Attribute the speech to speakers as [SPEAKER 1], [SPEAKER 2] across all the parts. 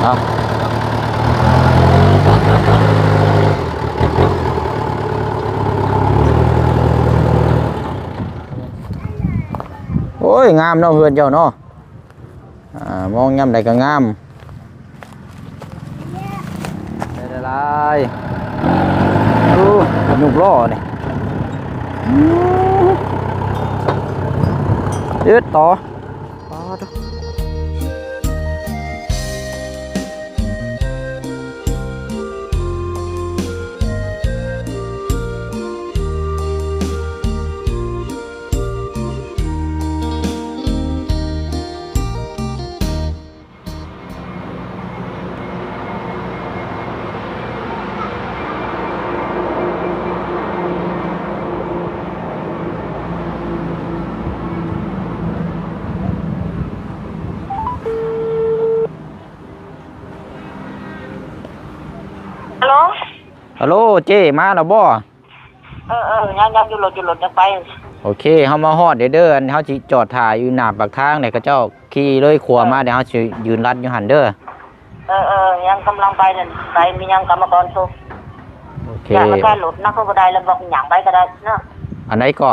[SPEAKER 1] เอาโอ้ยงามเนาะเฮือนเจ้าเนาะมองย่ำใดก็งามได้ลายดูหนุกล้อเนี่ยยืดต่อฮัลโหลเจ้มาแล้วบ่
[SPEAKER 2] ยังอยู่รถจะไป
[SPEAKER 1] โอเคเฮามาฮอดเด้อเฮาสิจอดถ่ายอยู่หน้าปากทางเนี่ยเขาเจ้าขี่เลยขัวมาเดี๋ยวเฮาสิยืนรัดอยู่หั่นเด้อ
[SPEAKER 2] ยังกำลังไปนั่นไปมียังกรรมกรโชว์
[SPEAKER 1] โอเค
[SPEAKER 2] ยานมันแค่หลุดนักก็ได้แล้วบอกหยังไปก็ได้เนาะ
[SPEAKER 1] อันไหนก็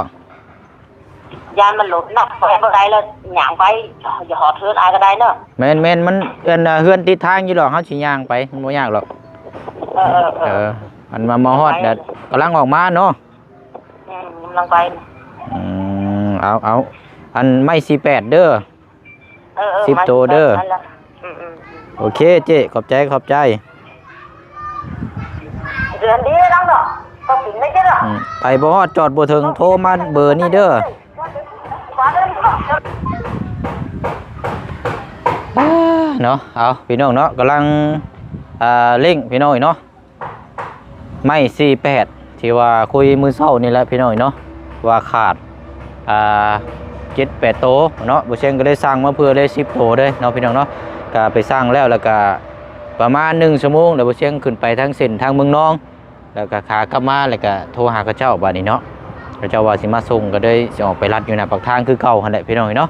[SPEAKER 2] ยานมันหลุดนักไปก็ได้แล้วหยังไปอย่าหอดเทือนอายก็ได้เนาะ
[SPEAKER 1] แม่นมันเฮือนติดทางอยู่ดอกเฮาสิย่างไปมันบ่ยากหรอกมันมาฮอดเด้อกำลังออกมาเนาะ
[SPEAKER 2] กำลังไป
[SPEAKER 1] เอาอันไม่48เด้อ10โตเด้อโอเคเจ๊ขอบใจ
[SPEAKER 2] เดือนดีดังดอกก็กินไม่ใช่หรอ
[SPEAKER 1] ไปบ่ฮอดจอดบ่ถึงโทรมาเบอร์นี้เด้อเนาะเอาพี่น้องเนาะกำลังเร่งพี่น้องเนาะไม่48ที่ว่าคุยมือเช้านี่แหละพี่น้องเนาะว่าขาด7-8 โตเนาะบ่เช่นก็ได้สร้างมาเพื่อได้10 โตเด้เนาะพี่น้องเนาะก็ไปสร้างแล้วก็ประมาณ1 ชั่วโมงแล้วบ่เช่นขึ้นไปทางเส้นทางเมืองนองแล้วก็ขากลับมาแล้วก็โทรหาเขาเจ้าบัดนี้เนาะเขาเจ้าว่าสิมาส่งก็ได้สิออกไปรัดอยู่หน้าปากทางคือเก่าหั่นแหละพี่น้องเนาะ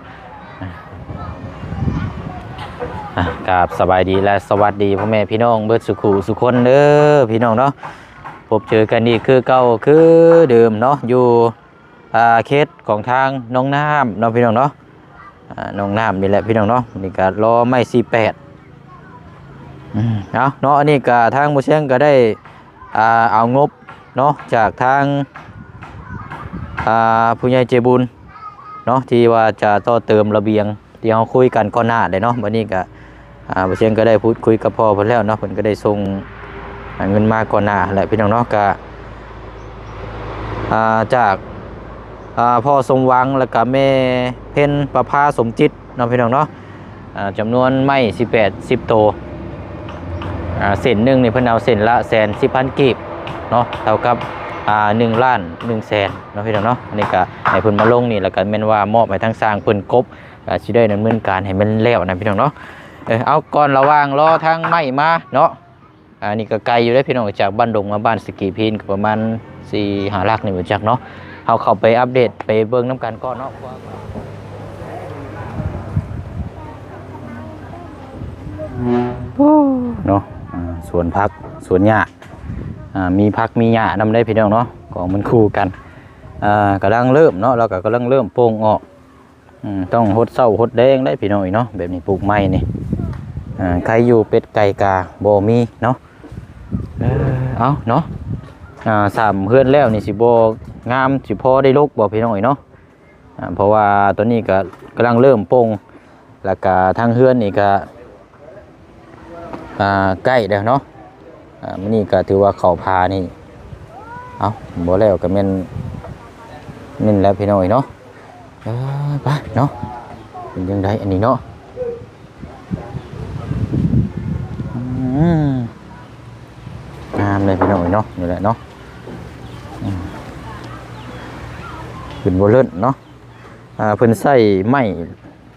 [SPEAKER 1] กับสบายดีและสวัสดีพ่อแม่พี่น้องเบิดสุขุสุคนเด้อพี่น้องเนาะพบเจอกันนี่คือเก่าคือเดิมเนาะอยู่เคสของทางน้องน้ำเนาะพี่น้องเนาะน้องน้ำนี่แหละพี่น้องเนาะนี่ก็รอไม่48เนาะอันนี้ก็ทางโมเชงก็ได้เอางบเนาะจากทางผู้ใหญ่ใจบุญเนาะที่ว่าจะต่อเติมระเบียงที่เราคุยกันก่อนหน้าเลยเนาะวันนี้ก็โมเชงก็ได้พูดคุยกับพ่อเพิ่นแล้วเนาะเพิ่นก็ได้ส่งเงินมาก่อนหน้าแหละพี่น้องเนาะก็จากพ่อสมหวังแล้วก็แม่เพ็ญประภาสมจิตเนาะพี่น้องเนาะจำนวนไม้10 โตเส้นหนึ่งนี่เพิ่นเอาเส้นละ110,000 กีบเนาะเท่ากับ1,100,000เนาะพี่น้องเนาะอันนี้ก็ให้เพิ่นมาลงนี่แล้วก็แม่นว่ามอบให้ทางสร้างเพิ่นกบก็สิได้ดำเนินการให้มันแล้วนะพี่น้องเนาะเอาก่อนระหว่างรอทางไม้มาเนาะอันนี้ก็ไกลอยู่ได้พี่น้องจากบ้านดงมาบ้านสกีพีนก็ประมาณ4-5 ลักนี่บ่จักเนาะเอาเข้าไปอัปเดตไปเบิ่งน้ำกันก่อนเนาะเนาะสวนผักสวนหญ้ามีผักมีหญ้านำได้พี่น้องเนาะของมันคู่กันกำลังเริ่มเนาะเราก็กำลังเริ่มโป่งออกต้องหดเศร้าหดแดงได้พี่น้องเนาะแบบนี้ปลูกไม้นี่ใครอยู่เป็ดไก่กาบ่มีเนาะเอาเนาะ3 เฮือนแล้วนี่สิบ่งามสิพอได้ลกบ่พี่น้องเนาะเพราะว่าตอนนี้ก็กำลังเริ่มโป่งแล้วก็ทางเฮือนนี่ก็ใกล้แล้วเนาะมื้อนี้ก็ถือว่าเข้าพานี่เอาบ่แล้วก็แม่นแล้วพี่น้องเนาะไปเนาะเป็นจังไดอันนี้เนาะงามเลยพี่น้องเนาะนี่แหละเนาะขึ้นบ่เลิ่นเนาะเพิ่นใส่ไม้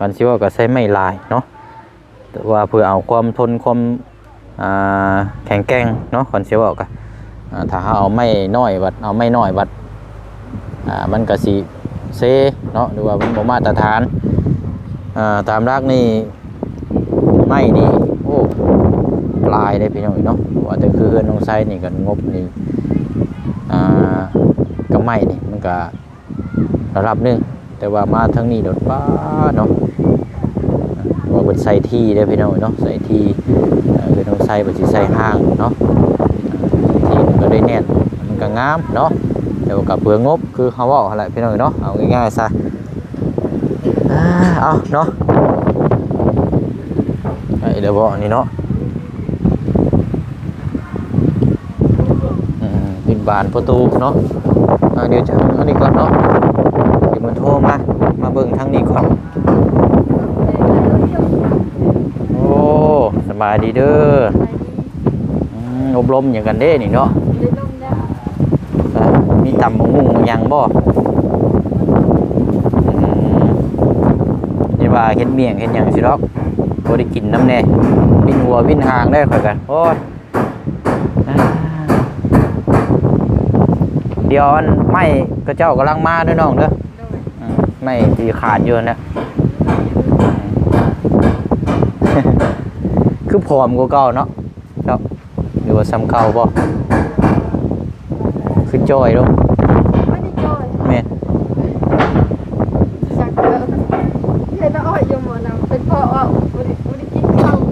[SPEAKER 1] มันสิว่าก็ใส่ไม้ลายเนาะแต่ว่าเพื่อเอาความทนความแข็งแกร่งเนาะคนสิว่าก็ถ้าเอาไม้น้อยบัดเอาไม้น้อยบัดมันก็สิเซเนาะหรือว่ามันบ่มาตรฐานตามรากนี่ไม้นี่โอ้ ายได้พี่น้องเนาะว่าแต่คือเฮือนน้องไซนี่ก็งบนี่ก็ไม่นี่มันก็ระดับหนึงแต่ว่ามาทางนี้โดดป้าเนาะว่าเป็นใส่ที่ได้พี่น้องเนาะใส่ที่คือน้องไซบ่สิใส่ห้างเนาะที่มันก็ได้แน่นมันก็งามเนาะแต่ว่ากับเปลืองงบคือเขาว่าอะไรพี่น้องเนาะเอาง่ายๆซะเอาเนาะเดี๋ยวบอกนี่เนาะปิดบานประตูเนาะเดี๋ยวจะอันนี้ก่อนเนาะเดี๋ยวมันโทรมาเบิ่งทางนี้ก่อนโอ้สบายดีเด้ออบรมอย่างกันเด้นี่เนาะมีต่ำมุ่งยังบ่นี่ว่าเห็นเมี่ยงเห็นยังสิดอกบ่ได้กินน้ำแน่วินหัววินหางได้ค่อยกันโอ้ยเดี๋ยวไม่กระเจ้ากำลังมาด้วยน้องเด้อไม่ตีขาดอยู่นะคือผอมกว่าเก่าเนาะครับหรือว่าซ้ำเก่าบ่คือจอยลูกแม่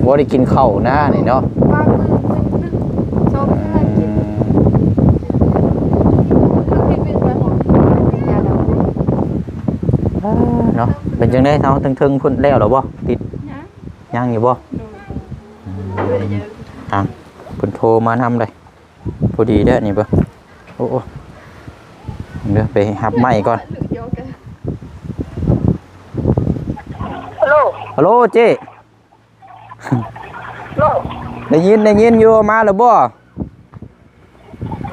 [SPEAKER 1] บ่ได้กินข้าวนะนี่เนาะเนาะเป็นจังได๋เฮาถึงพุ่นแล้วหรอบ่ติดยังอยู่บ่เพิ่นโทรมานำเลยพอดีเด้อนี่บ่โอ้เดี๋ยวไปหับไม้ก่อนฮัลโหลเจ้ได้ยินอยู่มาแล้วบ่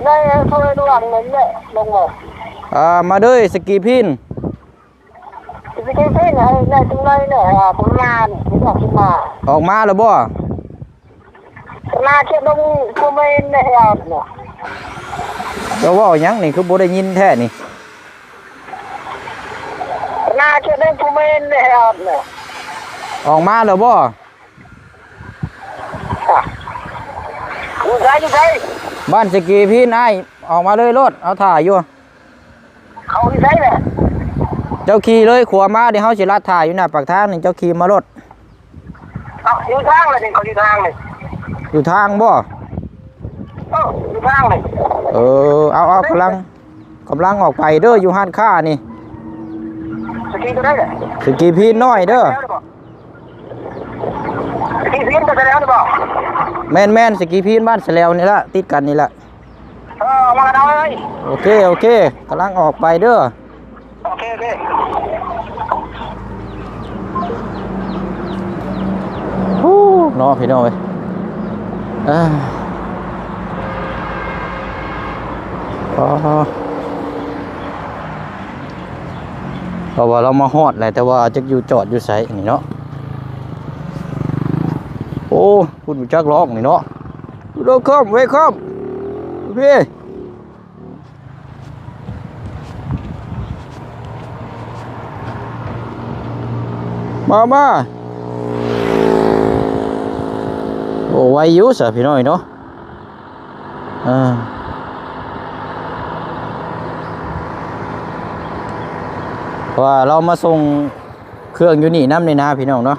[SPEAKER 2] ได้โทรด่วนเลยเนี่ยลงบ่
[SPEAKER 1] มาเด้อสกีพิน
[SPEAKER 2] สกีพินได้ตรงไหนเนี่ยผมมานี่ออก
[SPEAKER 1] มาแล้วบ่
[SPEAKER 2] มาเชื่อลงผู้ไม่เนี่ยเนี่ย
[SPEAKER 1] เจ้าว่าหยังนี่คือบ่ได้ยินแท้นี่
[SPEAKER 2] มาเชื่อลงผู้ไม่เนี่ยเนี่ย
[SPEAKER 1] ออกมาแล้วบ่
[SPEAKER 2] อยู่ไส
[SPEAKER 1] บ้านสกีพินอ้ายออกมาเลยรถเอาถ่ายอยู่
[SPEAKER 2] เขาอยู่ไสแหละ
[SPEAKER 1] เจ้าขี่เลยขัวมาเดี๋ยวเฮาสิลัดถ่ายอยู่หน้าปากทางนี่เจ้าขี่มารถ
[SPEAKER 2] อยู่ทางเลยนี่เขาอยู่ทางเลย
[SPEAKER 1] อยู่ทางบ่
[SPEAKER 2] อยู่ทางเลย
[SPEAKER 1] เอากำลังออกไปเด้ออยู่ห้านค้านี่
[SPEAKER 2] สกีก็ได้
[SPEAKER 1] สกีพินน้อยเด้อ
[SPEAKER 2] สกีพินก็ได้แล้วหรือเปล่า
[SPEAKER 1] แม่นสกีพินบ้านแสลวนี่ละติดกันนี่ละ
[SPEAKER 2] มากันเอาเลย
[SPEAKER 1] โอเคกำลังออกไปเด้อ
[SPEAKER 2] โอเค
[SPEAKER 1] เนาะพี่น้องเว้ยเพราะว่าเรามาฮอดแหละแต่ว่าจะอยู่จอดอยู่ไสนี่เนาะโอ้คุณจักร้องนี่เนาะเด้อครับเว้ยครับพี่มาโอ้ไวอยู่ซะพี่น้อยเนาะว่าเรามาส่งเครื่องอยู่นี่น้ำในนาพี่น้องเนาะ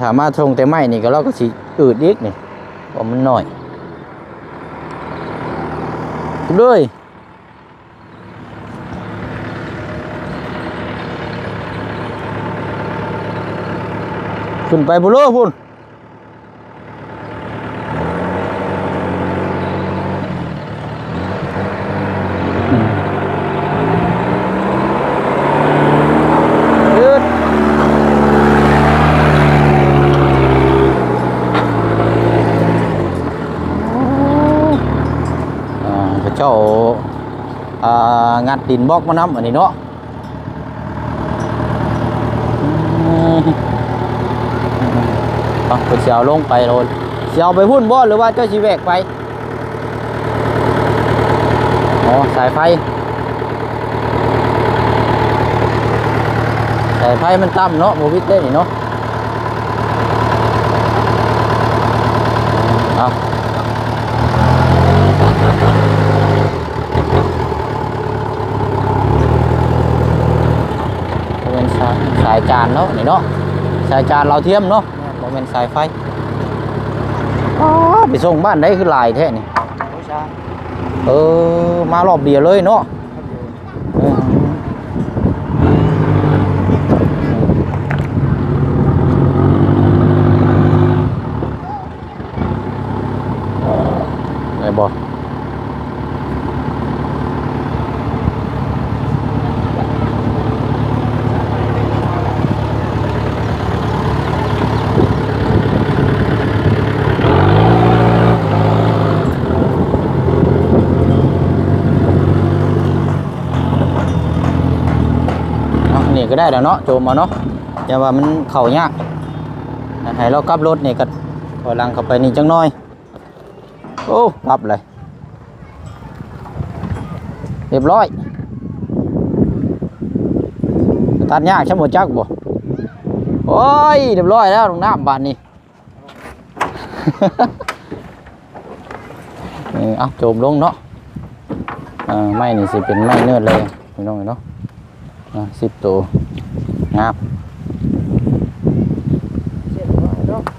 [SPEAKER 1] ถามมาส่งแต่ไม่นี่ก็เราก็สิอืดอีกนี่ว่ามันหน่อยด้วยขึ้นไปบุโรพุ่นเจ้างัดดินบล็อกมาน้ำอันนี้เนาะเสียวลงไปโรยเสียวไปพุ่นบ่หรือว่าเจ้าชีแวกไปสายไฟมันต่ำเนาะโมบิเต้นี่เนาะ เอาเป็นสายจานเนาะนี่เนาะสายจานเราเทียมเนาะบ่เป็นสายไฟอ๋อไปส่งบ้านได้คือหลายแท้นี่มารอบเดียวเลยเนาะไหนบอกนี่ก็ได้แล้วเนาะโจมมาเนาะอย่าว่ามันเข่ายากให้เรากลับรถนี่ก็ถอยหลังเข้าไปนี่จังน้อยโอ้รับเลยเรียบร้อยตัดยากใช่หมดจักบ่โอ้ยเรียบร้อยแล้วลงน้ำบานนี่ เอาโจมลงเนาะไม้นี่สิเป็นไม้เนื้อเลยพี่น้องเนาะ10 ตัวงาม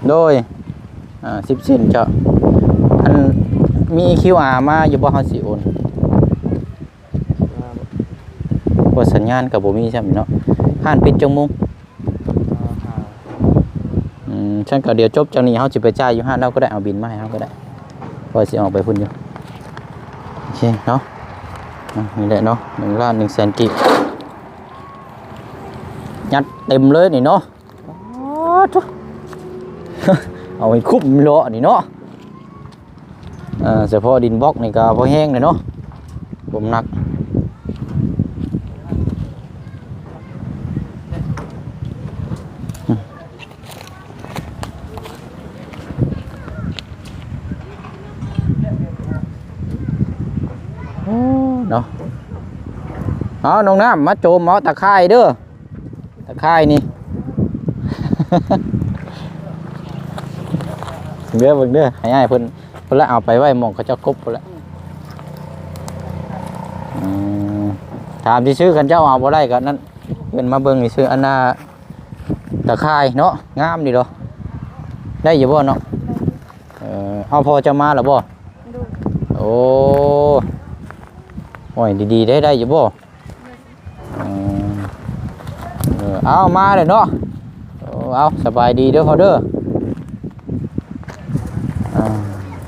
[SPEAKER 1] โดย10 เซนจะอันมี QR มาอยู่บ่เฮาสิโอนบ่สัญญาณก็บ่มีใช่มั้ยเนาะห้านปิดจังมุงฉันก็เดี๋ยวจบจากนี้เฮาสิไปจ่ายอยู่ห้านเราก็ได้เอาบินมาให้เฮาก็ได้พอสิออกไปพุ่นอยู่โอเคเนาะนี่แหละเนาะ1,100,000 กิกยัดเต็มเลยนี่เนาะเอาให้คุ้มเลาะนี่เนาะเฉพาะดินบล็อกนี่ก็พอแห้งเลยเนาะผมหนักเนาะเอาน้องน้ำมาโจมเอาตะไคร้เด้อตะไคร้นี่ เด้อเบิ่งเด้อให้อ้ายเพิ่นละเอาไปไว้หม่องเขาเจ้ากบพุ่นละถามที่ซื้อกันเจ้าเอาบ่ได้ก็นั่นเพิ่นมาเบิ่งนี่ซื้ออันน่ะตะไคร้เนาะงามดีดอกได้อยู่บ่เนาะเอาพอจะมาแล้วบ่โอ้โอ้ยดีๆได้อยู่บ่เอามาเลยเนาะเอาสบายดีเด้อพอเด้อ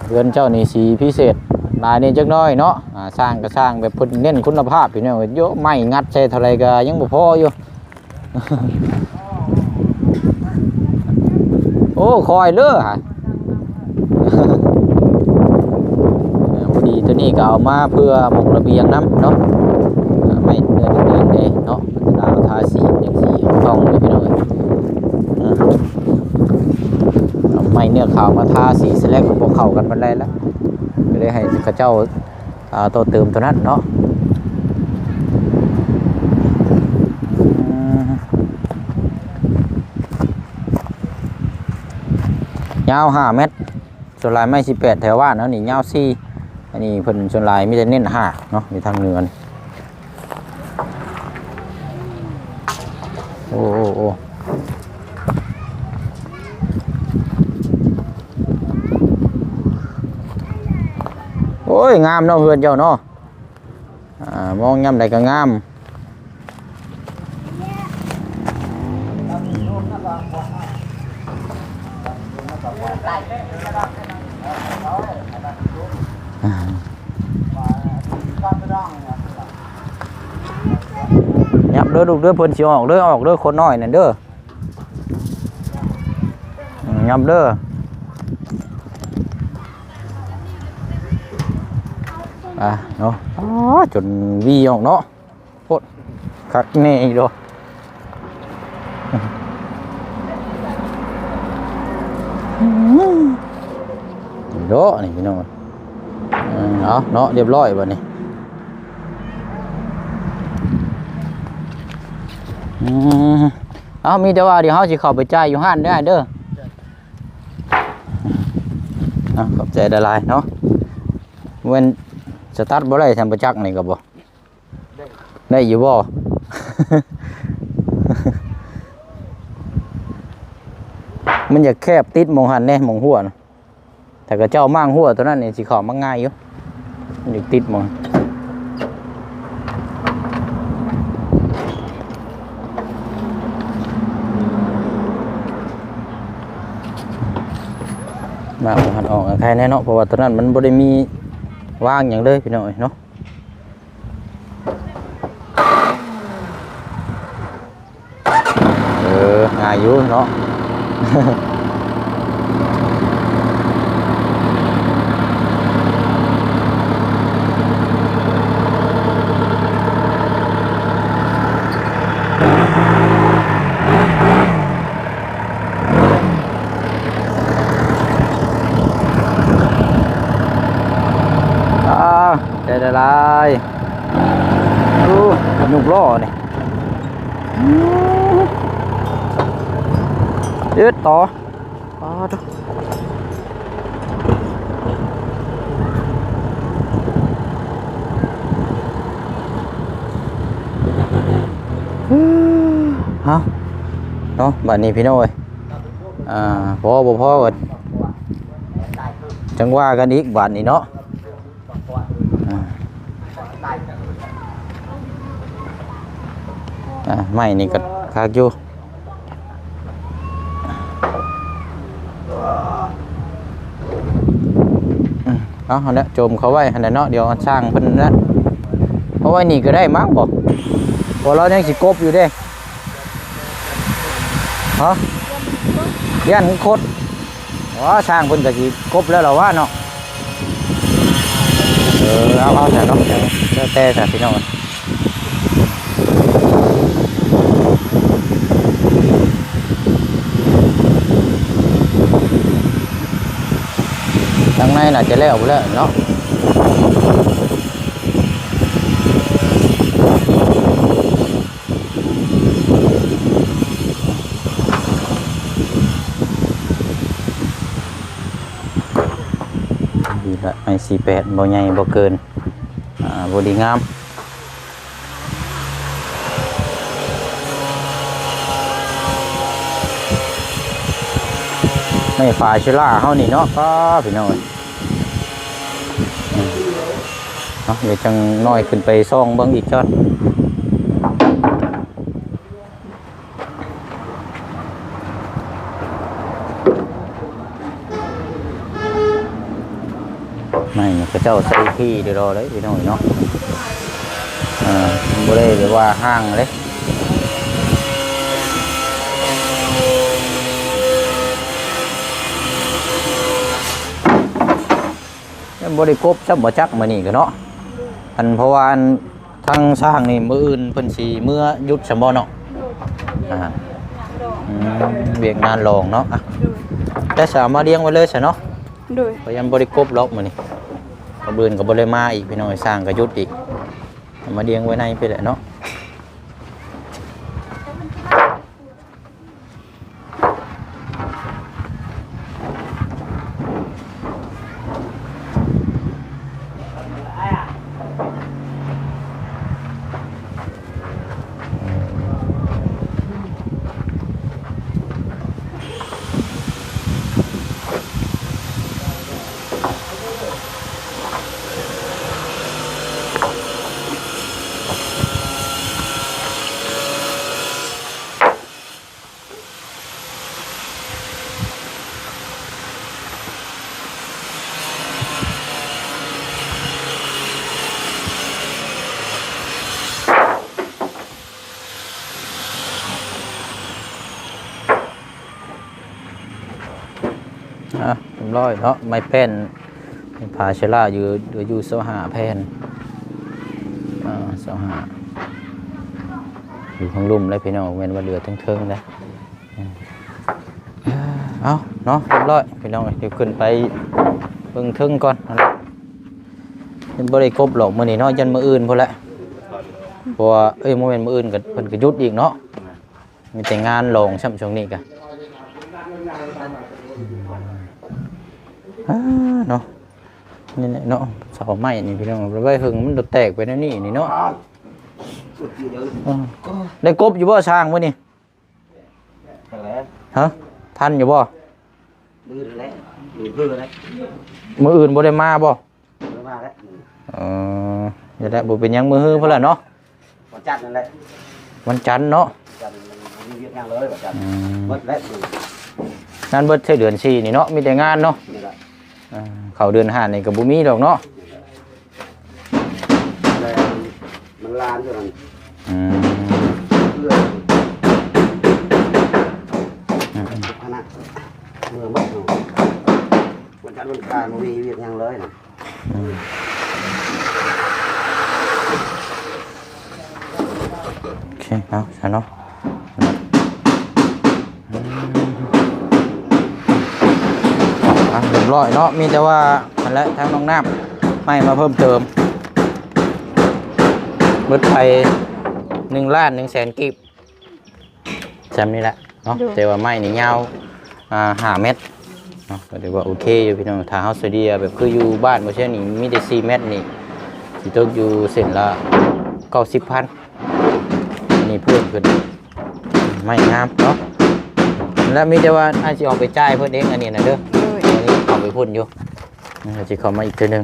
[SPEAKER 1] เรือนเจ้านี่สีพิเศษลายนี่จักน้อยเนาะสร้างก็สร้างแบบเน้นคุณภาพอยู่เนี่ยเยอะไม่งัดใช่เท่าไรก็ยังบ่พออยู่ โอ้คอยเด้อฮะ พอดีตัวนี้ก็เอามาเพื่อหมกระเบียงน้ำเนาะไม่เนื้อเดือนเด้เนาะดาวทาสีอย่างสีต้องเลยพี่น้องไม่เนื้อขาวมาทาสีสแลกพวกเข้ากันมันได้แล้วก็ได้ให้ข้าเจ้าตัวเติมตัวนั้นเนาะยาว5 เมตรส่วนลายไม่18แถวว่าเนาะนี่ยาว4อันนี้เพิ่นส่วนลายมีแต่เน้น5เนาะอยู่ทางเหนือนี่โอ้โอ้ยงามเนาะเพื่อนเจ้าเนาะมองย่ำใดก็งามยับเด้อลูกเด้อเพิ่นสิออกเด้อคนน้อยนั่นเด้อยับเด้อเนาะจนวีออกเนาะโคตรคักแน่อีกดอกโดนี่พี่น้องเอาเนาะเรียบร้อยบัดนี้เอามีแต่ว่าเดี๋ยวเฮาสิเข้าไปจ่ายอยู่ห้านได้เด้อ ขอบใจดลายเนาะเว้นสตาร์ทบ่ได้ทำประจักษ์นี่ก็บ่ได้อยู่บ่ มันอยากแคบติดมองหันแน่มองหัวนะแต่ก็เจ้ามั่งหัวตัวนั้นนี่สิเข้ามาง่ายอยู่มันอยากติดมองมาหันออกใครแน่เนาะเพราะว่าตัวนั้นมันบ่ได้มีว่างอย่างเลยพี่น้อยเนาะง่ายอยู่เนาะ ใจละลายดูหนุกล้อนี่ยืดต่อดูฮะเนาะบัดนี้พี่น้อยพอบ่พอก็จังว่ากันอีกบัดนี้เนาะไม่นี่ก็คากอยู่เอาเนี่ยโจมเขาไว้เนาะเดี๋ยวสร้างเพิ่นนั่นเพราะว่านี่ก็ได้มั้งบอกพอเรายังสิกบอยู่เด้ฮะยันโคตรสร้างเพิ่นก็สิกบแล้วเราว่าเนาะเอาแต่เนาะแต่พี่น้องทางในน่าจะแล้วเนาะดีละไอ48บ่ใหญ่บ่เกินบ่ดีงามไม่ฝาชิล่าเฮานี่เนาะก็พี่น้องเดี๋ยวจังน้อยขึ้นไปซ่องเบิ่งอีกจอดไม่ก็เจ้าใส่ขี้เดี๋ยวรอเลยพี่น้องเนาะบ่ได้หรือว่าห้างเลยบริกบจับบ่จักมานี่กันเนาะเพราะว่าทางสร้างนี่มืออื่นเพิ่นสิเมื่อยุดสมบ่เนาะเวียกงานรองเนาะแต่สามารถเลี้ยงไว้เลยใช่เนาะพยายามบริกบล็อกมานี่กระเบือนกับบ่ได้มาอีกพี่น้อยสร้างก็ยุดอีกมาเลี้ยงไว้ในไปแหละเนาะร้อยเนาะไม้แผ่นพาเชล่าอยู่เสาหาแผ่นเสาหาอยู่ข้างลุ่มเลยพี่น้องเว้นว่าเรือเทิงๆเลยเอาเนาะเรียบร้อยพี่น้องเดี๋ยวขึ้นไปเบิ่งทึ่งก่อนเป็นบริกบหลอกมือนี่เนาะยันมืออื่นพอละเพราะว่าโมเมนต์มืออื่นกับเพิ่นก็ยุดอีกเนาะมีแต่งานลงช่ำช่วงนี้กัน เนาะนี่แหละเนาะเสาไม้นี่พี่น้องไว้หึงมันแตกไปนั่นนี่เนาะได้กบอยู่บ่ช้างมื้อนี่ฮะทันอยู่บ่มื้ออื่นบ่ได้มาบ่เดี๋ยวได้บ่เป็นหยังมื้อฮื้อพุ่นล่ะเนาะวันจันทร์นั่นแหละวันจันทร์เนาะมีเวียกงานเลยวันจันทร์หมดแล้วงานเบิดใช้เดือน4นี่เนาะมีแต่งานเนาะเข้าเดือน5นี่ก็บ่มีดอกเนาะมันลานอยู่นั่นคณะเมื่อบัดวันจันทร์วันกลางบ่มีเวียกหยังเลยนะโอเคเอาใช่เนาะเรียบร้อยเนาะมีแต่ว่าอันละทางน้องน้ำไม่มาเพิ่มเติมเบิดไป1,100,000 กีบจำนี่แหละเนาะแต่ว่าไม้นี่ยาว5 เมตรเนาะก็ถือว่าโอเคอยู่พี่น้องถ้าเฮาสเดียแบบคืออยู่บ้านบ่ใช่นี่มีแต่4 เมตรนี่สิตกอยู่เส้นละ90,000นี่เพิ่มขึ้นไม่งามเนาะแล้วมีแต่ว่าอาจจะออกไปจ่ายเพิ่นเองอันนี้นะเด้ออันนี้เอาไปพุ่นอยู่อาจจะเข้ามาอีกทีนึง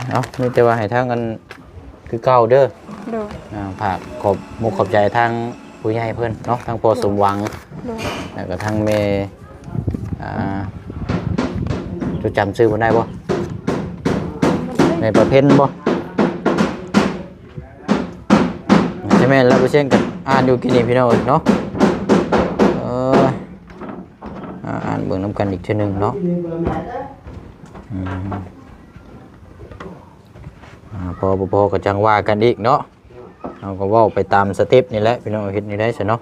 [SPEAKER 1] เอามีแต่ว่าให้ทางกันคือเก่าเด้อฝากขอบมุกขอบใจทางผู้ใหญ่เพิ่นเนาะทางพ่อสมหวังแล้วก็ทางแม่จะจำชื่อเพิ่นได้บ่ในประเภทบ่ใช่ไหมแล้วก็เช่นกันอ่านอยู่กินนี่พี่น้องเนาะอ่านเบิ่งน้ำกันอีกทีนึงเนาะพอก็จังว่ากันอีกเนาะเราก็ว่าไปตามสเต็ปนี่แหละพี่น้องเฮ็ดนี่ได้ซะเนาะ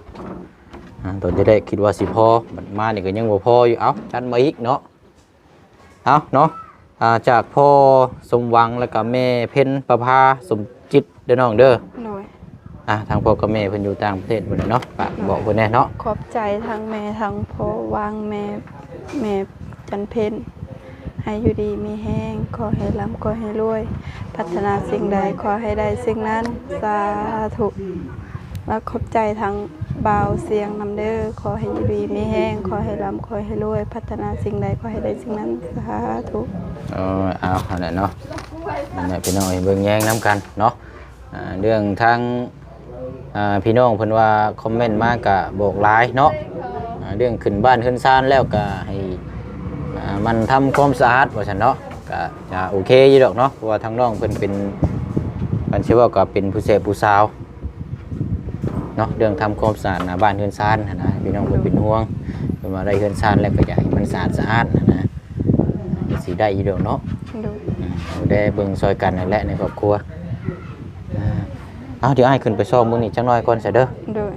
[SPEAKER 1] ตอนที่ได้คิดว่าสิพอบัดมานี่ก็ยังบ่พออยู่เอาจัดมาอีกเนาะเอาเนาะจากพ่อสมหวังแล้วก็แม่เพ็ญประภาสมจิตเด้อน้องเด้อทางพ่อกับแม่เพิ่นอยู่ต่างประเทศหมดเลยเนาะฝากบอกเพิ่นแน่เนาะ
[SPEAKER 3] ขอบใจทั้งแม่ทั้งพ่อวางแม่จันเพ็ญให้อยู่ดีมีแห้งขอให้ร่ำขอให้รวยพัฒนาสิ่งใดขอให้ได้สิ่งนั้นสาธุและขอบใจทั้งบ่าวเสียงนำเด้อขอให้อยู่ดีมีแห้งขอให้ร่ำขอให้รวยพัฒนาสิ่งใดขอให้ได้สิ่งนั้นสาธุ
[SPEAKER 1] เอาอันนั้นเนาะนั่นแหละพี่น้องเบิ่งแย่งน้ำกันเนาะเรื่องทางพี่น้องเพิ่นว่าคอมเมนต์มากกะบอกหลายเนาะเรื่องขึ้นบ้านขึ้นศาลแล้วก็ให้มันทำความสะอาดว่าซั่นเนาะก็จะโอเคอยู่ดอกเนาะเพราะว่าทางน้องเพิ่นเป็นมันชื่อว่าก็เป็นผู้เสพผู้สาวเนาะเรื่องทำความสะอาดบ้านขึ้นศาลนะพี่น้องเพิ่นเป็นห่วงเพิ่นมาได้ขึ้นศาลแล้วก็อยากให้มันสะอาดนะสิได้อยู่ดอกเนาะได้เบิ่งซอยกันนั่นแหละในครอบครัวเดี๋ยวให้ขึ้นไปซ่อมมือนี่จังน้อยก่อนเสร็จเด้อ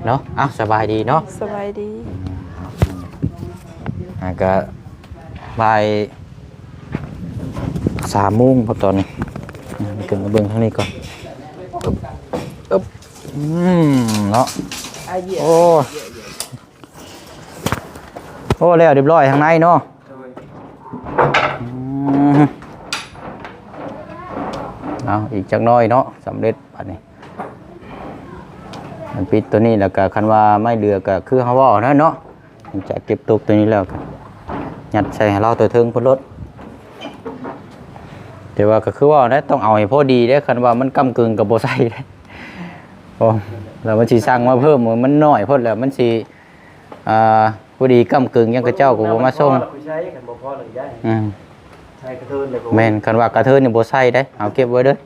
[SPEAKER 1] เนาะสบายดีเนาะ
[SPEAKER 3] สบายดี
[SPEAKER 1] ก็บ่าย3 โมงพอตอนนี้ขึ้นมาเบิ่งทางนี้ก่อนเนาะโอ้แล้วเรียบร้อยทางในเนาะอีกจักน้อยเนาะสำเร็จอันนี้มันปิดตัวนี้แล้วก็คันว่าไม่เหลือก็คือเฮาว่าเนาะจะเก็บตกตัวนี้แล้วยัดใส่ให้เราตัวเทิงพ้นรถแต่ว่าก็คือว่าได้ต้องเอาให้พอดีได้คันว่ามันกำกึ่งกับบ่ใส่ได้แล้วมันสิสั่งมาเพิ่มมันน้อยพอแล้วมันสิพอดีกำกึ่งยังกระเจ้าก็บ่มาส่งแม่นคันว่ากระเทินนี่บ่ใส่ได้เอาเก็บไว้เด้อ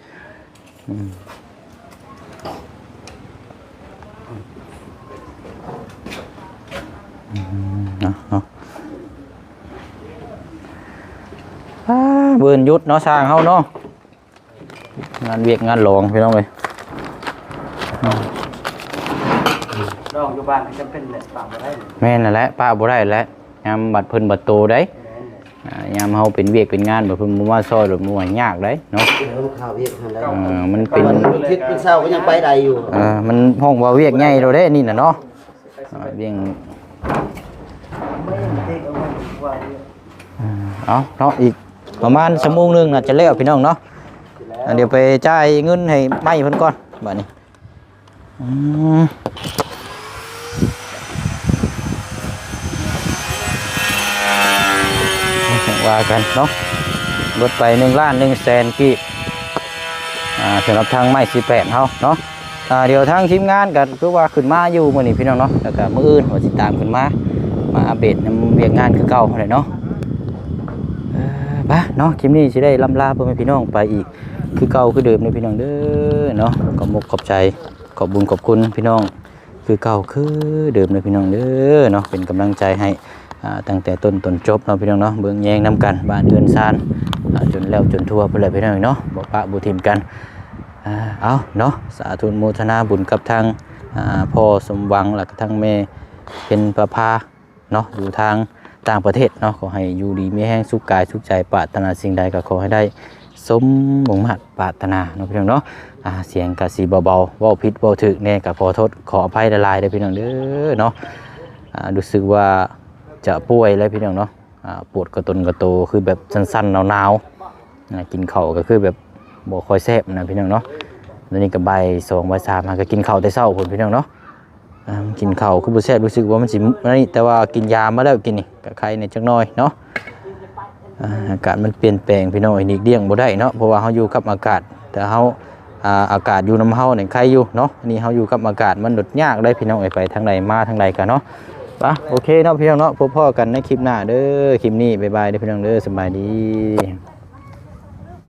[SPEAKER 1] เบิ่นยุดเนาะสร้างเฮาเนาะงานเวียกงานหลวงพี่น้องเอ้ยน้องอยู่บ้านจำเป็นแหละป้าบ่ได้แม่นนั่นแหละป้าบ่ได้แหละยามบัดเพิ่นบัดโตได้ยามเฮาเป็นเวียกเป็นงานแบบเพิ่นบ่มาซอยหรือบ่ว่ายากได้เนาะข้าวเวียกนั่นแหละมันเป็นทิศเป็นเช้าก็ยังไปได้อยู่มันห้องว่าเวียกใหญ่เราได้นี่น่ะเนาะเวียง เอาเนาะอีกประมาณชั่วโมงนึงน่าจะแล้วพี่น้องเนาะเดี๋ยวไปจ่ายเงินให้ไม้เพิ่นก่อนบัดนี้ว่ากันเนาะลดไป1,100,000 กีบสำหรับทางไม้18เฮาเนาะเดี๋ยวทางทีมงานกันคือว่าขึ้นมาอยู่มื้อนี้พี่น้องเนาะแล้วก็มื้ออื่นว่าสิตามขึ้นมาอัปเดตนำเวียกงานคือเก่าเท่านั้นเนาะไปเนาะคลิปนี้สิได้ล่ำลาพ่อแม่พี่น้องไปอีกคือเก่าคือเดิมเลยพี่น้องเด้อเนาะขอบมุกขอบใจขอบบุญขอบคุณพี่น้องคือเก่าคือเดิมเลยพี่น้องเด้อเนาะเป็นกำลังใจให้ตั้งแต่ต้นจบเนาะพี่น้องเนาะเบิ่งแยงนํกันบ้านเรือนซานจนแล้วจนทั่วไปเลยพี่น้องเนาะบ่ปะบ่ทิมกันเอาเนาะสาธุโมทนาบุญกับทางพ่อสมหวังแล้วก็ทางแม่เป็นประภาเนาะอยู่ทางต่างประเทศเนาะขอให้อยู่ดีมีแห้งสุขกายสุขใจปรารถนาสิ่งใดก็ขอให้ได้สมมุ่งมั่นปรารถนาเนาะพี่น้องเนาะเสียงกะสีเบาๆเว้าผิดเว้าถูกแน่ก็ขอโทษขออภัยหลายๆเด้อพี่น้องเด้อเนาะรู้สึกว่าจะป่วยแล้วพี่น้องเนาะปวดกระตุนกระโตคือแบบสั้นๆหนาวๆกินข้าวก็คือแบบบ่ค่อยแซ่บนะพี่น้องเนาะแล้วนี่ก็บ่าย2บ่าย3ก็กินข้าวแต่เช้าพุ่นพี่น้องเนาะกินข้าวคือบ่แซ่บรู้สึกว่ามันสินี่แต่ว่ากินยามาแล้วกินนี่ก็ไข้ในจักหน่อยเนาะอากาศมันเปลี่ยนแปลงพี่น้องอีกเดี่ยงบ่ได้เนาะเพราะว่าเฮาอยู่กับอากาศแต่เฮาอากาศอยู่นำเฮานี่ใครอยู่เนาะนี่เฮาอยู่กับอากาศมันดดยากได้พี่น้องไปทางใดมาทางใดกันเนาะโอเคเนาะพี่น้องเนาะพบพ่อกันในคลิปหน้าเด้อคลิปนี้บ๊ายบายเด้อพี่น้องเด้อสบายดี